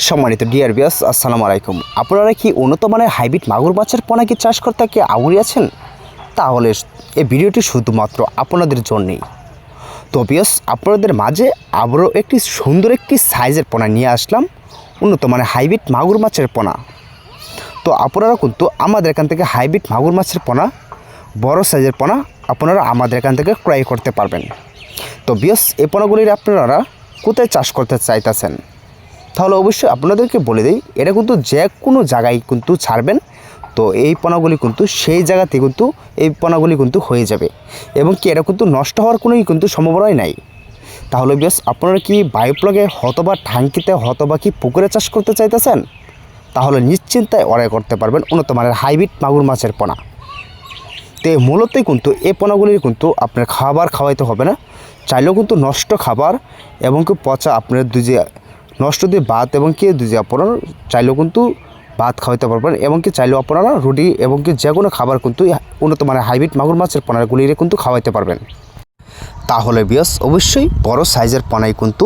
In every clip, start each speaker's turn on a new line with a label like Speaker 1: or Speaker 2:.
Speaker 1: সম্মানিত dear viewers, আসসালামু আলাইকুম। আপনারা কি উন্নত মানের হাইব্রিড মাগুর মাছের পোনা কি চাষ করতে কি আগ্রহী আছেন? তাহলে এই ভিডিওটি শুধুমাত্র আপনাদের জন্যই। তো ভিউয়ার্স, আপনাদের মাঝে আবারও একটি সুন্দর সাইজের পোনা নিয়ে আসলাম, উন্নত মানের হাইব্রিড মাগুর মাছের পোনা। তো আপনারা কিন্তু আমাদের এখান থেকে হাইব্রিড মাগুর মাছের পোনা, বড় সাইজের পোনা আপনারা আমাদের এখান থেকে ক্রয় করতে পারবেন। তো ভিউয়ার্স, এই পোনাগুলির আপনারা কোথায় চাষ করতে চাইতেছেন তাহলে অবশ্যই আপনাদেরকে বলে দিই, এটা কিন্তু যে কোনো জায়গায় কিন্তু ছাড়বেন। তো এই পোনাগুলি কিন্তু সেই জায়গাতে কিন্তু এই পোনাগুলি কিন্তু হয়ে যাবে এবং কি এটা কিন্তু নষ্ট হওয়ার কোনোই কিন্তু সম্ভাবনাই নাই। তাহলে বেশ, আপনারা কি বায়োপ্লগে হতবা ট্যাঙ্কিতে হতবা কি পুকুরে চাষ করতে চাইতেছেন তাহলে নিশ্চিন্তায় অর্ডার করতে পারবেন উন্নত মানের হাইব্রিড মাগুর মাছের পোনা। তো মূলতই কিন্তু এই পোনাগুলির কিন্তু আপনার খাবার খাওয়াইতে হবে না, চাইলেও কিন্তু নষ্ট খাবার এবং কি পচা আপনার নষ্ট দিয়ে ভাত এবং কি দুজি আপনারা চাইলেও কিন্তু ভাত খাওয়াতে পারবেন এবং কি চাইলেও আপনারা রুটি এবং কি যে কোনো খাবার কিন্তু উন্নত মানের হাইব্রিড মাগুর মাছের পোনাগুলিরে কিন্তু খাওয়াইতে পারবেন। তাহলে বিয়াস অবশ্যই বড় সাইজের পোনাই কিন্তু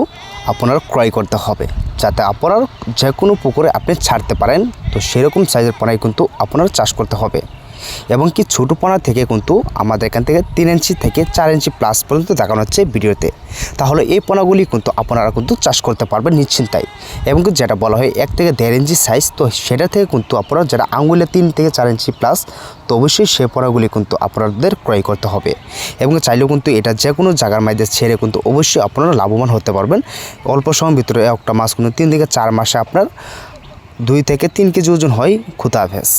Speaker 1: আপনারা ক্রয় করতে হবে, যাতে আপনারা যে কোনো পুকুরে আপনি ছাড়তে পারেন। তো সেরকম সাইজের পোনাই কিন্তু আপনারা চাষ করতে হবে এবং কি ছোটো পোনা থেকে কিন্তু আমাদের এখান থেকে 3 ইঞ্চি থেকে 4 ইঞ্চি প্লাস পর্যন্ত দেখানো হচ্ছে ভিডিওতে। তাহলে এই পোনাগুলি কিন্তু আপনারা কিন্তু চাষ করতে পারবেন নিশ্চিন্তায় এবং কি যেটা বলা হয় 1 থেকে 1.5 ইঞ্চি সাইজ, তো সেটা থেকে কিন্তু আপনারা যারা আঙুলে 3 থেকে 4 ইঞ্চি প্লাস, তো অবশ্যই সেই পোনাগুলি কিন্তু আপনাদের ক্রয় করতে হবে এবং চাইলেও কিন্তু এটা যে কোনো জায়গার মধ্যে ছেড়ে কিন্তু অবশ্যই আপনারা লাভবান হতে পারবেন। অল্প সময়ের ভিতরে একটা মাছ কিন্তু 3 থেকে 4 মাসে আপনার 2 থেকে 3 কেজি ওজন হয়। খুদা হাফেজ।